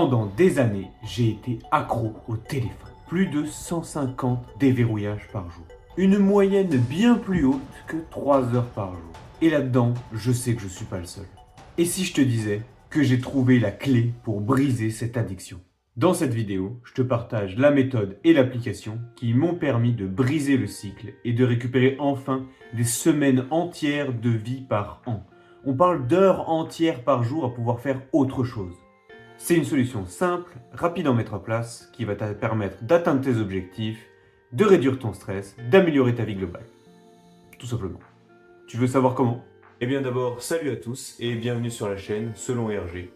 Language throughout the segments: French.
Pendant des années, j'ai été accro au téléphone. Plus de 150 déverrouillages par jour. Une moyenne bien plus haute que 3 heures par jour. Et là-dedans, je sais que je suis pas le seul. Et si je te disais que j'ai trouvé la clé pour briser cette addiction? Dans cette vidéo, je te partage la méthode et l'application qui m'ont permis de briser le cycle et de récupérer enfin des semaines entières de vie par an. On parle d'heures entières par jour à pouvoir faire autre chose. C'est une solution simple, rapide à mettre en place, qui va te permettre d'atteindre tes objectifs, de réduire ton stress, d'améliorer ta vie globale. Tout simplement. Tu veux savoir comment? Eh bien d'abord, salut à tous et bienvenue sur la chaîne Selon RG.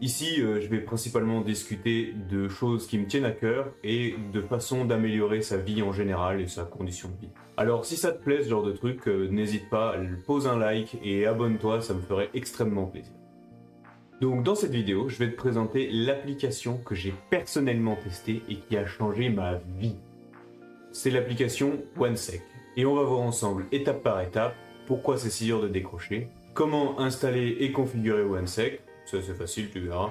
Ici, je vais principalement discuter de choses qui me tiennent à cœur et de façons d'améliorer sa vie en général et sa condition de vie. Alors si ça te plaît ce genre de truc, n'hésite pas, pose un like et abonne-toi, ça me ferait extrêmement plaisir. Donc dans cette vidéo, je vais te présenter l'application que j'ai personnellement testée et qui a changé ma vie. C'est l'application OneSec. Et on va voir ensemble, étape par étape, pourquoi c'est si dur de décrocher, comment installer et configurer OneSec, ça c'est facile, tu verras,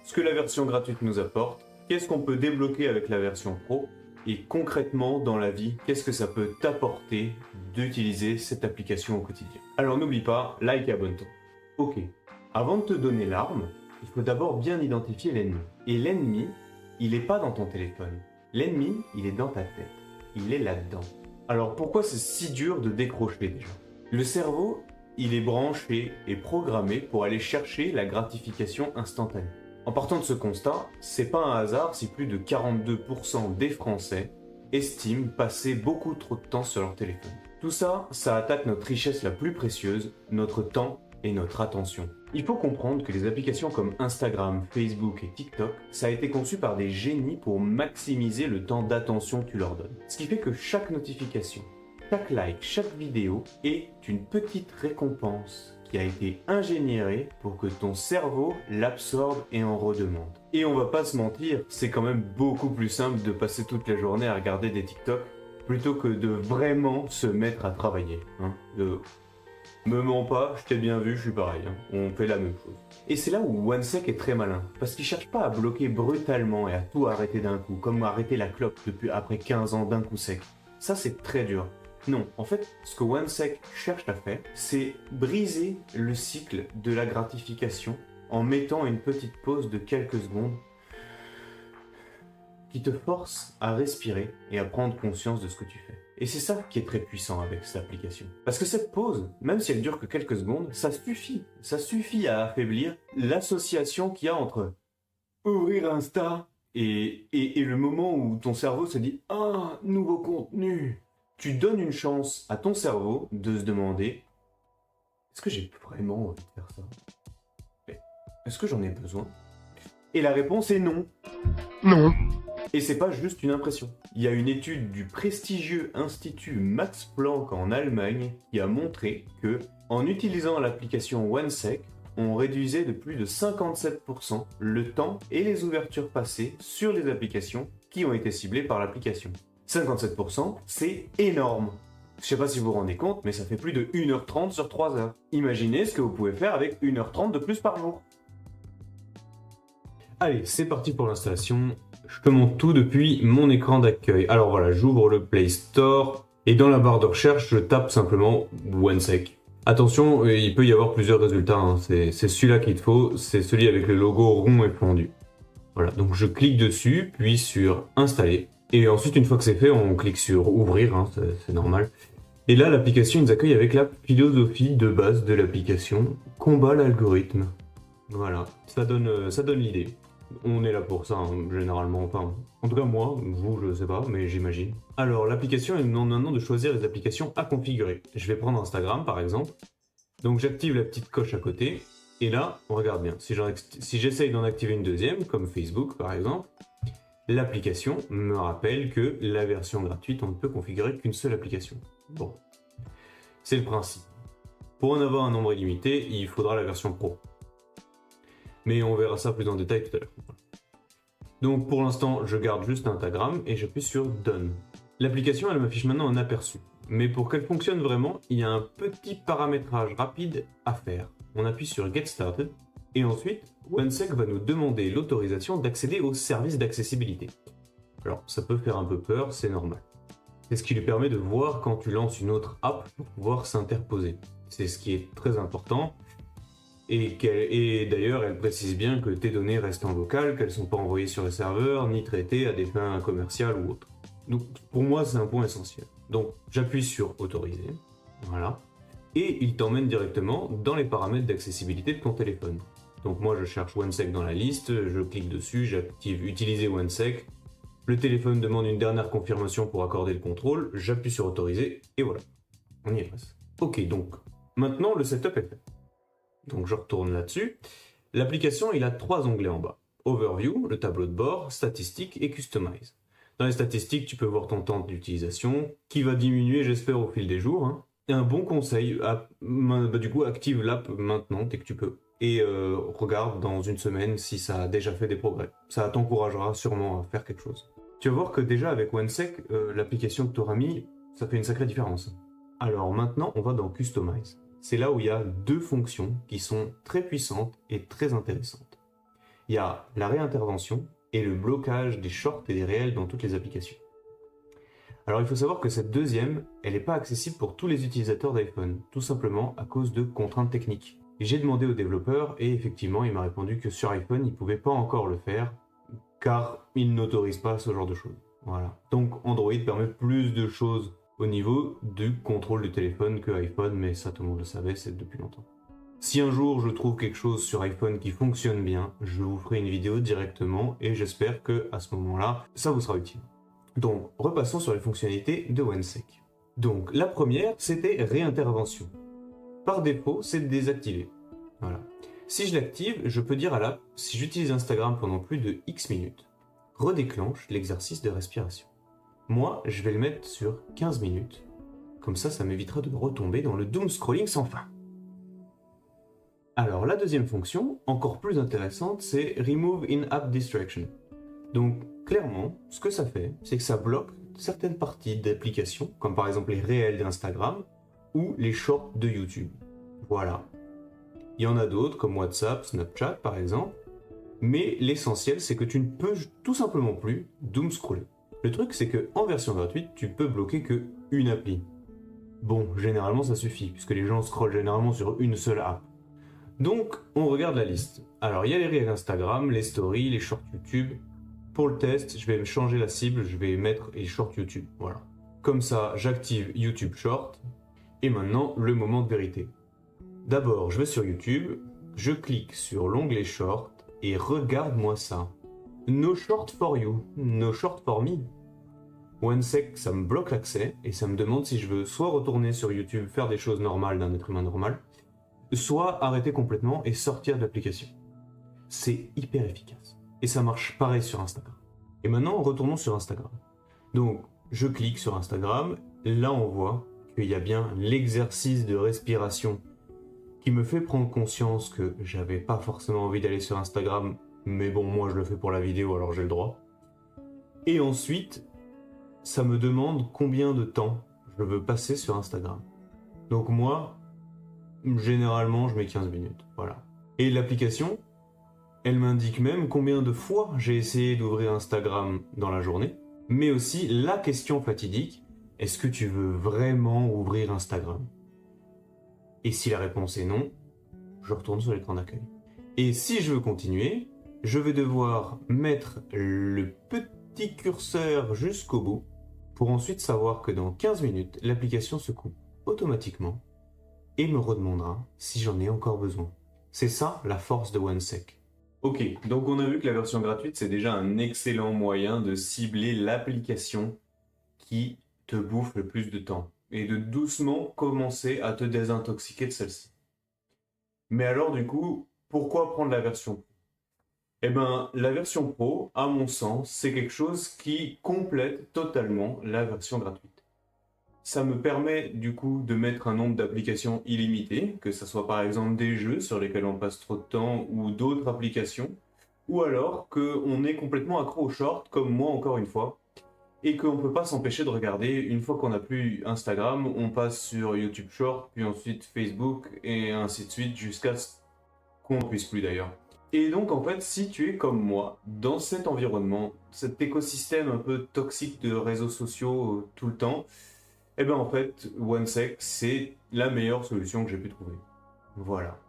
ce que la version gratuite nous apporte, qu'est-ce qu'on peut débloquer avec la version pro, et concrètement dans la vie, qu'est-ce que ça peut t'apporter d'utiliser cette application au quotidien. Alors n'oublie pas, like et abonne-toi. Ok. Avant de te donner l'arme, il faut d'abord bien identifier l'ennemi. Et l'ennemi, il n'est pas dans ton téléphone. L'ennemi, il est dans ta tête. Il est là-dedans. Alors pourquoi c'est si dur de décrocher déjà? Le cerveau, il est branché et programmé pour aller chercher la gratification instantanée. En partant de ce constat, c'est pas un hasard si plus de 42% des Français estiment passer beaucoup trop de temps sur leur téléphone. Tout ça, ça attaque notre richesse la plus précieuse, notre temps et notre attention. Il faut comprendre que les applications comme Instagram, Facebook et TikTok, ça a été conçu par des génies pour maximiser le temps d'attention que tu leur donnes. Ce qui fait que chaque notification, chaque like, chaque vidéo est une petite récompense qui a été ingénierée pour que ton cerveau l'absorbe et en redemande. Et on va pas se mentir, c'est quand même beaucoup plus simple de passer toute la journée à regarder des TikTok plutôt que de vraiment se mettre à travailler. Me mens pas, je t'ai bien vu, je suis pareil, on fait la même chose. Et c'est là où OneSec est très malin, parce qu'il cherche pas à bloquer brutalement et à tout arrêter d'un coup, comme arrêter la clope depuis après 15 ans d'un coup sec. Ça c'est très dur. Non, en fait, ce que OneSec cherche à faire, c'est briser le cycle de la gratification en mettant une petite pause de quelques secondes qui te force à respirer et à prendre conscience de ce que tu fais. Et c'est ça qui est très puissant avec cette application. Parce que cette pause, même si elle dure que quelques secondes, ça suffit à affaiblir l'association qu'il y a entre ouvrir Insta et le moment où ton cerveau se dit « Ah, nouveau contenu !» Tu donnes une chance à ton cerveau de se demander « Est-ce que j'ai vraiment envie de faire ça? Est-ce que j'en ai besoin ?» Et la réponse est non. Non. Et c'est pas juste une impression. Il y a une étude du prestigieux institut Max Planck en Allemagne qui a montré que, en utilisant l'application OneSec, on réduisait de plus de 57% le temps et les ouvertures passées sur les applications qui ont été ciblées par l'application. 57%, c'est énorme. Je sais pas si vous vous rendez compte, mais ça fait plus de 1h30 sur 3 heures. Imaginez ce que vous pouvez faire avec 1h30 de plus par jour. Allez, c'est parti pour l'installation. Je te montre tout depuis mon écran d'accueil. Alors voilà, j'ouvre le Play Store et dans la barre de recherche, je tape simplement OneSec. Attention, il peut y avoir plusieurs résultats. C'est celui-là qu'il te faut, c'est celui avec le logo rond et fondu. Voilà, donc je clique dessus, puis sur Installer. Et ensuite, une fois que c'est fait, on clique sur Ouvrir, c'est normal. Et là, l'application nous accueille avec la philosophie de base de l'application, combat l'algorithme. Voilà, ça donne l'idée. On est là pour ça, généralement, enfin, en tout cas moi, vous je sais pas, mais j'imagine. Alors l'application, elle nous demande maintenant de choisir les applications à configurer. Je vais prendre Instagram par exemple, donc j'active la petite coche à côté, et là, on regarde bien, si j'essaye d'en activer une deuxième, comme Facebook par exemple, l'application me rappelle que la version gratuite, on ne peut configurer qu'une seule application. Bon, c'est le principe. Pour en avoir un nombre illimité, il faudra la version pro. Mais on verra ça plus en détail tout à l'heure. Donc pour l'instant, je garde juste Instagram et j'appuie sur Done. L'application, elle m'affiche maintenant un aperçu. Mais pour qu'elle fonctionne vraiment, il y a un petit paramétrage rapide à faire. On appuie sur Get Started Et ensuite, OneSec va nous demander l'autorisation d'accéder aux services d'accessibilité. Alors, ça peut faire un peu peur, c'est normal. C'est ce qui lui permet de voir quand tu lances une autre app pour pouvoir s'interposer. C'est ce qui est très important. Et d'ailleurs, elle précise bien que tes données restent en local, qu'elles ne sont pas envoyées sur le serveur, ni traitées à des fins commerciales ou autres. Donc, pour moi, c'est un point essentiel. Donc, j'appuie sur autoriser. Voilà. Et il t'emmène directement dans les paramètres d'accessibilité de ton téléphone. Donc, moi, je cherche OneSec dans la liste, je clique dessus, j'active utiliser OneSec. Le téléphone demande une dernière confirmation pour accorder le contrôle, j'appuie sur autoriser, et voilà. On y est presque. Ok, donc, maintenant, le setup est fait. Donc je retourne là-dessus. L'application, il a 3 onglets en bas. Overview, le tableau de bord, statistiques et Customize. Dans les statistiques, tu peux voir ton temps d'utilisation, qui va diminuer, j'espère, au fil des jours. Hein. Et un bon conseil, du coup, active l'app maintenant, dès que tu peux. Et regarde dans une semaine si ça a déjà fait des progrès. Ça t'encouragera sûrement à faire quelque chose. Tu vas voir que déjà avec OneSec, l'application que tu auras mis, ça fait une sacrée différence. Alors maintenant, on va dans Customize. C'est là où il y a 2 fonctions qui sont très puissantes et très intéressantes. Il y a la réintervention et le blocage des shorts et des réels dans toutes les applications. Alors il faut savoir que cette deuxième, elle n'est pas accessible pour tous les utilisateurs d'iPhone, tout simplement à cause de contraintes techniques. J'ai demandé au développeur et effectivement il m'a répondu que sur iPhone il ne pouvait pas encore le faire car il n'autorise pas ce genre de choses. Voilà. Donc Android permet plus de choses au niveau du contrôle du téléphone que iPhone, mais ça tout le monde le savait, c'est depuis longtemps. Si un jour je trouve quelque chose sur iPhone qui fonctionne bien, je vous ferai une vidéo directement et j'espère que à ce moment-là, ça vous sera utile. Donc, repassons sur les fonctionnalités de OneSec. Donc, la première, c'était réintervention. Par défaut, c'est désactivé. Voilà. Si je l'active, je peux dire à l'app, si j'utilise Instagram pendant plus de X minutes, redéclenche l'exercice de respiration. Moi, je vais le mettre sur 15 minutes. Comme ça m'évitera de retomber dans le doom scrolling sans fin. Alors, la deuxième fonction, encore plus intéressante, c'est Remove In-App Distraction. Donc, clairement, ce que ça fait, c'est que ça bloque certaines parties d'applications, comme par exemple les réels d'Instagram ou les shorts de YouTube. Voilà. Il y en a d'autres, comme WhatsApp, Snapchat par exemple, mais l'essentiel, c'est que tu ne peux tout simplement plus doom scroller. Le truc, c'est qu'en version gratuite, tu peux bloquer que une appli. Bon, généralement ça suffit, puisque les gens scrollent généralement sur une seule app. Donc, on regarde la liste. Alors, il y a les réels Instagram, les stories, les shorts YouTube. Pour le test, je vais changer la cible, je vais mettre les shorts YouTube. Voilà. Comme ça, j'active YouTube Short. Et maintenant, le moment de vérité. D'abord, je vais sur YouTube, je clique sur l'onglet Short et regarde-moi ça. No short for you, no short for me. OneSec, ça me bloque l'accès et ça me demande si je veux soit retourner sur YouTube, faire des choses normales d'un être humain normal, soit arrêter complètement et sortir de l'application. C'est hyper efficace. Et ça marche pareil sur Instagram. Et maintenant, retournons sur Instagram. Donc, je clique sur Instagram. Là, on voit qu'il y a bien l'exercice de respiration qui me fait prendre conscience que j'avais pas forcément envie d'aller sur Instagram, mais bon, moi, je le fais pour la vidéo, alors j'ai le droit. Et ensuite, ça me demande combien de temps je veux passer sur Instagram. Donc moi, généralement, je mets 15 minutes. Voilà. Et l'application, elle m'indique même combien de fois j'ai essayé d'ouvrir Instagram dans la journée, mais aussi la question fatidique, est-ce que tu veux vraiment ouvrir Instagram? Et si la réponse est non, je retourne sur l'écran d'accueil. Et si je veux continuer, je vais devoir mettre le petit curseur jusqu'au bout pour ensuite savoir que dans 15 minutes, l'application se coupe automatiquement et me redemandera si j'en ai encore besoin. C'est ça la force de OneSec. Ok, donc on a vu que la version gratuite, c'est déjà un excellent moyen de cibler l'application qui te bouffe le plus de temps et de doucement commencer à te désintoxiquer de celle-ci. Mais alors du coup, pourquoi prendre la version Pro? Eh bien, la version Pro, à mon sens, c'est quelque chose qui complète totalement la version gratuite. Ça me permet du coup de mettre un nombre d'applications illimité, que ce soit par exemple des jeux sur lesquels on passe trop de temps ou d'autres applications, ou alors qu'on est complètement accro aux shorts, comme moi encore une fois, et qu'on ne peut pas s'empêcher de regarder. Une fois qu'on n'a plus Instagram, on passe sur YouTube Short, puis ensuite Facebook, et ainsi de suite, jusqu'à ce qu'on n'en puisse plus d'ailleurs. Et donc en fait, si tu es comme moi, dans cet environnement, cet écosystème un peu toxique de réseaux sociaux tout le temps, eh ben en fait, OneSec, c'est la meilleure solution que j'ai pu trouver. Voilà.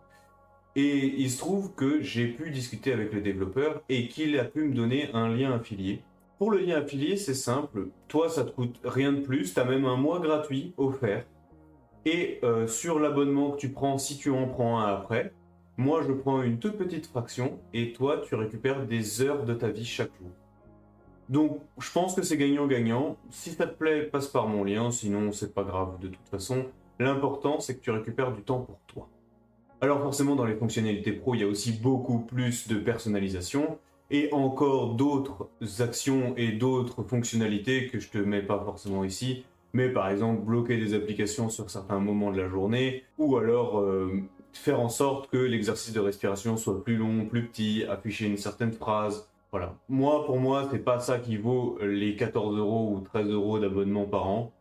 Et il se trouve que j'ai pu discuter avec le développeur et qu'il a pu me donner un lien affilié. Pour le lien affilié, c'est simple. Toi, ça te coûte rien de plus. Tu as même un mois gratuit offert. Et sur l'abonnement que tu prends, si tu en prends un après, moi, je prends une toute petite fraction et toi, tu récupères des heures de ta vie chaque jour. Donc, je pense que c'est gagnant-gagnant. Si ça te plaît, passe par mon lien. Sinon, c'est pas grave de toute façon. L'important, c'est que tu récupères du temps pour toi. Alors forcément, dans les fonctionnalités pro, il y a aussi beaucoup plus de personnalisation et encore d'autres actions et d'autres fonctionnalités que je te mets pas forcément ici, mais par exemple bloquer des applications sur certains moments de la journée ou alors faire en sorte que l'exercice de respiration soit plus long, plus petit, afficher une certaine phrase. Voilà. Pour moi, c'est pas ça qui vaut les 14 € ou 13 € d'abonnement par an.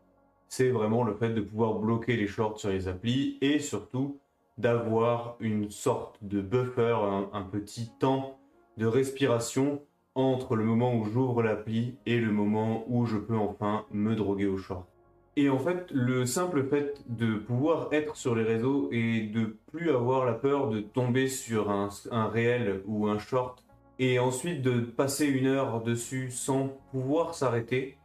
C'est vraiment le fait de pouvoir bloquer les shorts sur les applis et surtout d'avoir une sorte de buffer, un petit temps de respiration entre le moment où j'ouvre l'appli et le moment où je peux enfin me droguer au short. Et en fait, le simple fait de pouvoir être sur les réseaux et de plus avoir la peur de tomber sur un réel ou un short et ensuite de passer 1 heure dessus sans pouvoir s'arrêter,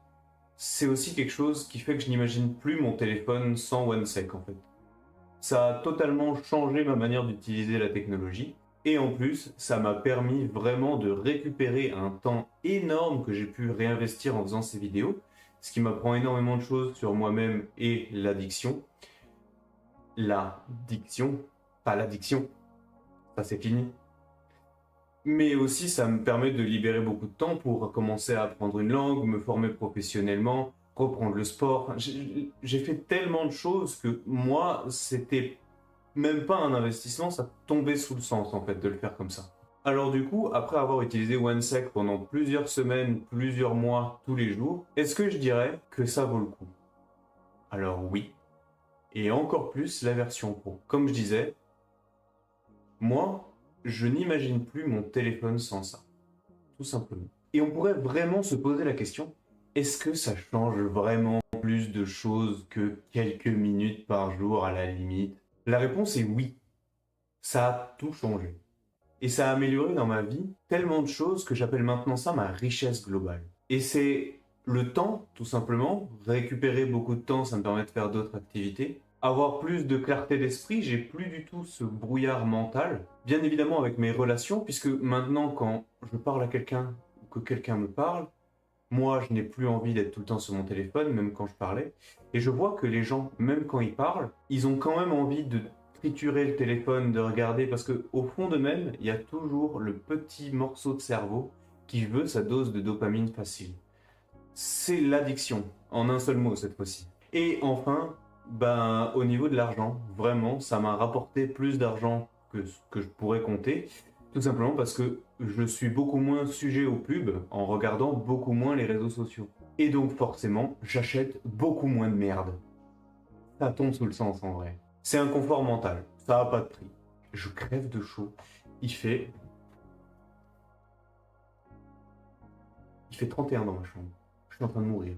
c'est aussi quelque chose qui fait que je n'imagine plus mon téléphone sans OneSec en fait. Ça a totalement changé ma manière d'utiliser la technologie. Et en plus, ça m'a permis vraiment de récupérer un temps énorme que j'ai pu réinvestir en faisant ces vidéos, ce qui m'apprend énormément de choses sur moi-même et l'addiction. L'addiction, pas l'addiction, ça c'est fini. Mais aussi, ça me permet de libérer beaucoup de temps pour commencer à apprendre une langue, me former professionnellement, reprendre le sport. J'ai fait tellement de choses que moi, c'était même pas un investissement, ça tombait sous le sens en fait de le faire comme ça. Alors du coup, après avoir utilisé OneSec pendant plusieurs semaines, plusieurs mois, tous les jours, est-ce que je dirais que ça vaut le coup? Alors oui. Et encore plus la version Pro. Comme je disais, moi, je n'imagine plus mon téléphone sans ça. Tout simplement. Et on pourrait vraiment se poser la question, est-ce que ça change vraiment plus de choses que quelques minutes par jour à la limite? La réponse est oui. Ça a tout changé. Et ça a amélioré dans ma vie tellement de choses que j'appelle maintenant ça ma richesse globale. Et c'est le temps, tout simplement. Récupérer beaucoup de temps, ça me permet de faire d'autres activités. Avoir plus de clarté d'esprit, j'ai plus du tout ce brouillard mental. Bien évidemment avec mes relations, puisque maintenant quand je parle à quelqu'un ou que quelqu'un me parle, moi je n'ai plus envie d'être tout le temps sur mon téléphone, même quand je parlais. Et je vois que les gens, même quand ils parlent, ils ont quand même envie de triturer le téléphone, de regarder, parce que au fond d'eux-mêmes, il y a toujours le petit morceau de cerveau qui veut sa dose de dopamine facile. C'est l'addiction, en un seul mot cette fois-ci. Et enfin, au niveau de l'argent, vraiment, ça m'a rapporté plus d'argent que ce que je pourrais compter, tout simplement parce que je suis beaucoup moins sujet aux pubs en regardant beaucoup moins les réseaux sociaux. Et donc forcément, j'achète beaucoup moins de merde. Ça tombe sous le sens en vrai. C'est un confort mental, ça n'a pas de prix. Je crève de chaud. Il fait 31 dans ma chambre. Je suis en train de mourir.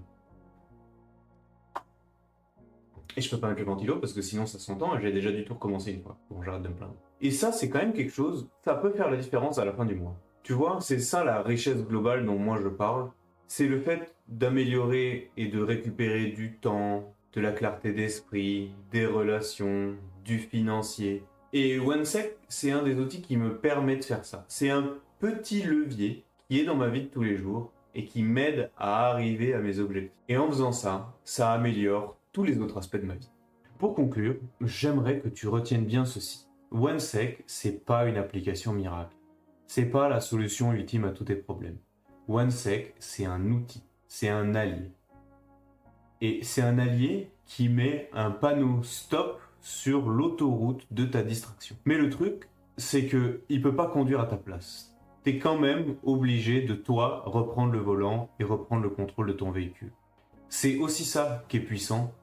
Et je peux pas mettre le ventilo parce que sinon ça s'entend et j'ai déjà du tout recommencé une fois. Bon, j'arrête de me plaindre. Et ça, c'est quand même quelque chose, ça peut faire la différence à la fin du mois. Tu vois, c'est ça la richesse globale dont moi je parle. C'est le fait d'améliorer et de récupérer du temps, de la clarté d'esprit, des relations, du financier. Et OneSec, c'est un des outils qui me permet de faire ça. C'est un petit levier qui est dans ma vie de tous les jours et qui m'aide à arriver à mes objectifs. Et en faisant ça, ça améliore tous les autres aspects de ma vie. Pour conclure, j'aimerais que tu retiennes bien ceci. OneSec, c'est pas une application miracle. C'est pas la solution ultime à tous tes problèmes. OneSec, c'est un outil, c'est un allié. Et c'est un allié qui met un panneau stop sur l'autoroute de ta distraction. Mais le truc, c'est qu'il ne peut pas conduire à ta place. Tu es quand même obligé de toi reprendre le volant et reprendre le contrôle de ton véhicule. C'est aussi ça qui est puissant,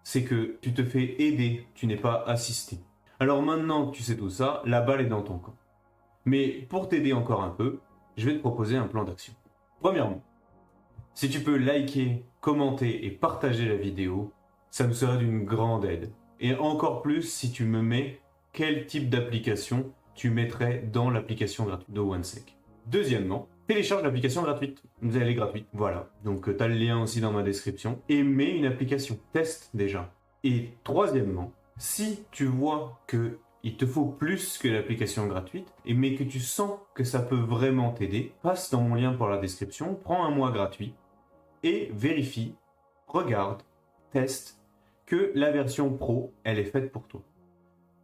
c'est que tu te fais aider, tu n'es pas assisté. Alors maintenant que tu sais tout ça, la balle est dans ton camp. Mais pour t'aider encore un peu, je vais te proposer un plan d'action. Premièrement, si tu peux liker, commenter et partager la vidéo, ça me serait d'une grande aide. Et encore plus si tu me mets quel type d'application tu mettrais dans l'application gratuite de OneSec. Deuxièmement, télécharge l'application gratuite. Elle est gratuite, voilà. Donc tu as le lien aussi dans ma description. Et mets une application, teste déjà. Et troisièmement, si tu vois que il te faut plus que l'application gratuite, mais que tu sens que ça peut vraiment t'aider, passe dans mon lien pour la description, prends un mois gratuit et vérifie, regarde, teste que la version pro, elle est faite pour toi.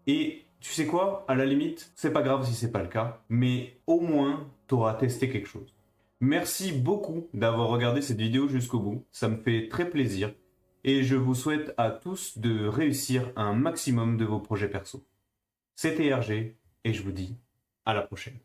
Et tu sais quoi, à la limite, c'est pas grave si c'est pas le cas, mais au moins, tu auras testé quelque chose. Merci beaucoup d'avoir regardé cette vidéo jusqu'au bout, ça me fait très plaisir et je vous souhaite à tous de réussir un maximum de vos projets perso. C'était RG et je vous dis à la prochaine.